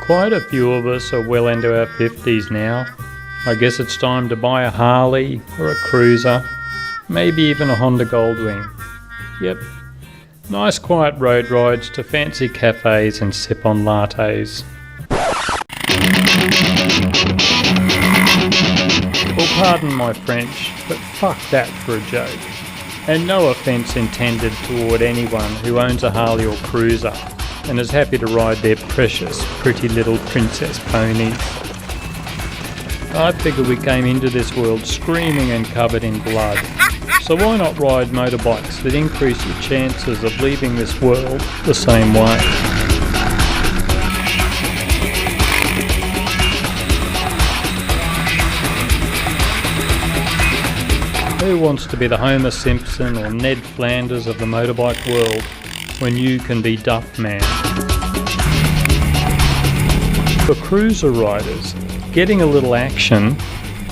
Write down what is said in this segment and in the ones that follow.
Quite a few of us are well into our 50s now. I guess it's time to buy a Harley or a cruiser, maybe even a Honda Goldwing. Yep, nice quiet road rides to fancy cafes and sip on lattes. Well, pardon my French, but fuck that for a joke. And no offence intended toward anyone who owns a Harley or cruiser and is happy to ride their precious, pretty little princess ponies. I figure we came into this world screaming and covered in blood, so why not ride motorbikes that increase your chances of leaving this world the same way? Who wants to be the Homer Simpson or Ned Flanders of the motorbike world when you can be Duffman? For cruiser riders, getting a little action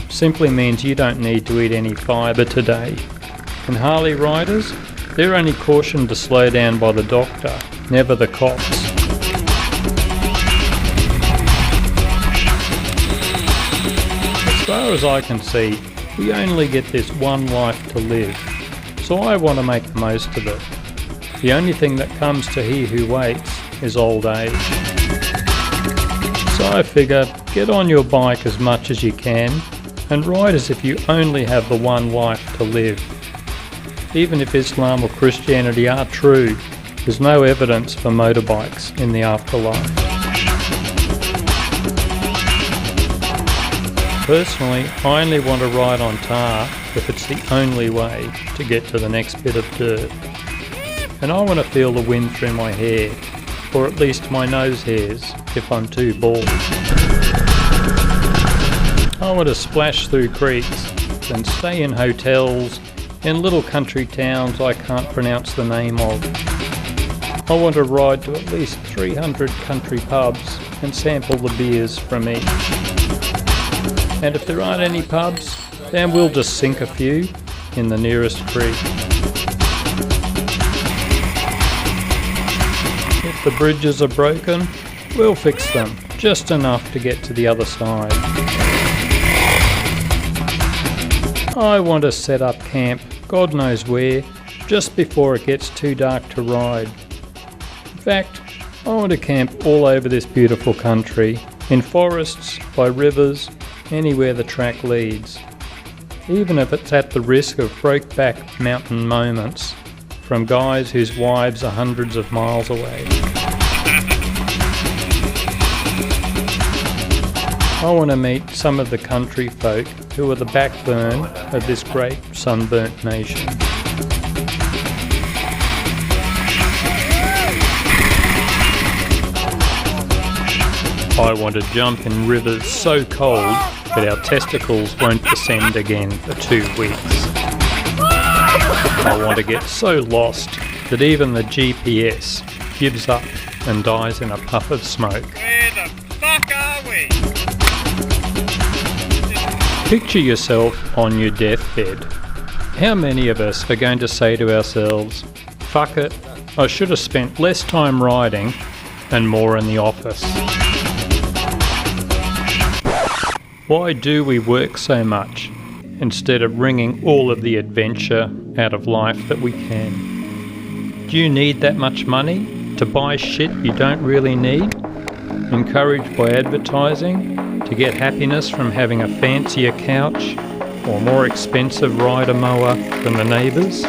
simply means you don't need to eat any fibre today. And Harley riders, they're only cautioned to slow down by the doctor, never the cops. As far as I can see, we only get this one life to live, so I want to make the most of it. The only thing that comes to he who waits is old age. So I figure, get on your bike as much as you can and ride as if you only have the one life to live. Even if Islam or Christianity are true, there's no evidence for motorbikes in the afterlife. Personally, I only want to ride on tar if it's the only way to get to the next bit of dirt. And I want to feel the wind through my hair, or at least my nose hairs if I'm too bald. I want to splash through creeks and stay in hotels in little country towns I can't pronounce the name of. I want to ride to at least 300 country pubs and sample the beers from each. And if there aren't any pubs, then we'll just sink a few in the nearest creek. If the bridges are broken, we'll fix them, just enough to get to the other side. I want to set up camp, God knows where, just before it gets too dark to ride. In fact, I want to camp all over this beautiful country, in forests, by rivers, anywhere the track leads, even if it's at the risk of broke-back mountain moments from guys whose wives are hundreds of miles away. I want to meet some of the country folk who are the backbone of this great sunburnt nation. I want to jump in rivers so cold that our testicles won't descend again for 2 weeks. I want to get so lost that even the GPS gives up and dies in a puff of smoke. Where the fuck are we? Picture yourself on your deathbed. How many of us are going to say to ourselves, fuck it, I should have spent less time riding and more in the office? Why do we work so much instead of wringing all of the adventure out of life that we can? Do you need that much money to buy shit you don't really need? Encouraged by advertising to get happiness from having a fancier couch or more expensive rider mower than the neighbours?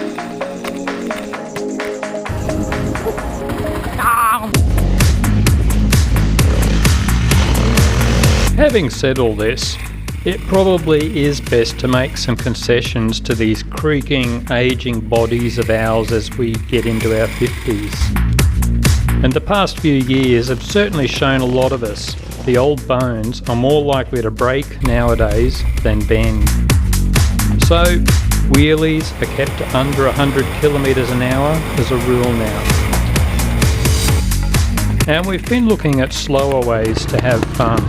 Having said all this, it probably is best to make some concessions to these creaking, ageing bodies of ours as we get into our 50s. And the past few years have certainly shown a lot of us the old bones are more likely to break nowadays than bend. So, wheelies are kept to under 100 kilometres an hour as a rule now. And we've been looking at slower ways to have fun.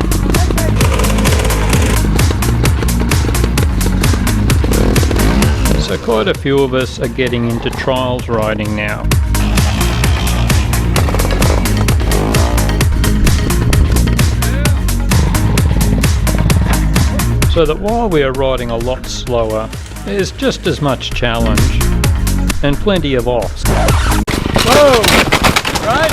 So quite a few of us are getting into trials riding now. so that while we are riding a lot slower, there's just as much challenge and plenty of offs. Whoa! Right?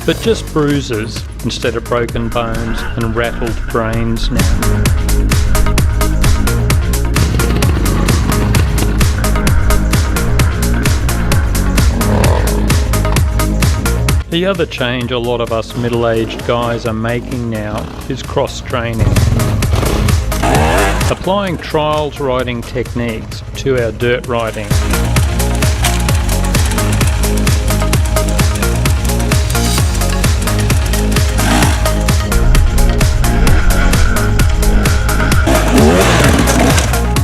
But just bruises instead of broken bones and rattled brains now. The other change a lot of us middle-aged guys are making now is cross-training. Applying trials riding techniques to our dirt riding.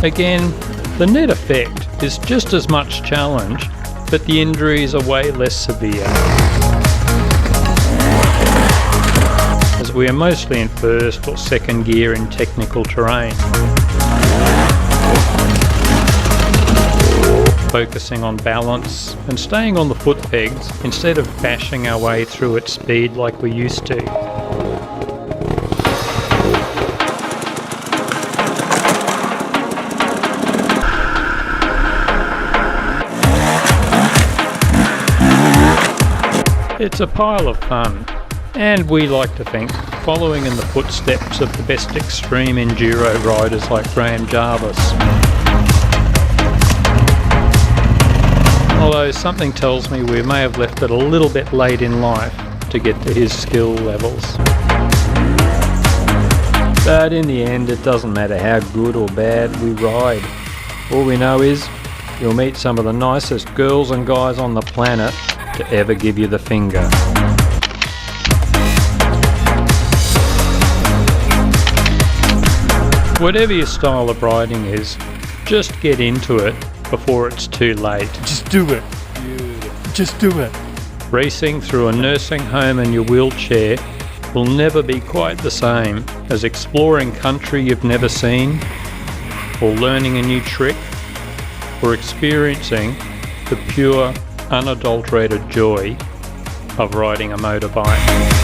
Again, the net effect is just as much challenge, but the injuries are way less severe, as we are mostly in first or second gear in technical terrain, focusing on balance and staying on the foot pegs instead of bashing our way through at speed like we used to. It's a pile of fun, and we like to think following in the footsteps of the best extreme enduro riders like Graham Jarvis. Although something tells me we may have left it a little bit late in life to get to his skill levels. But in the end, it doesn't matter how good or bad we ride. All we know is you'll meet some of the nicest girls and guys on the planet to ever give you the finger. Whatever your style of riding is, just get into it before it's too late. Just do it. Just do it. Racing through a nursing home in your wheelchair will never be quite the same as exploring country you've never seen, or learning a new trick, or experiencing the pure, unadulterated joy of riding a motorbike.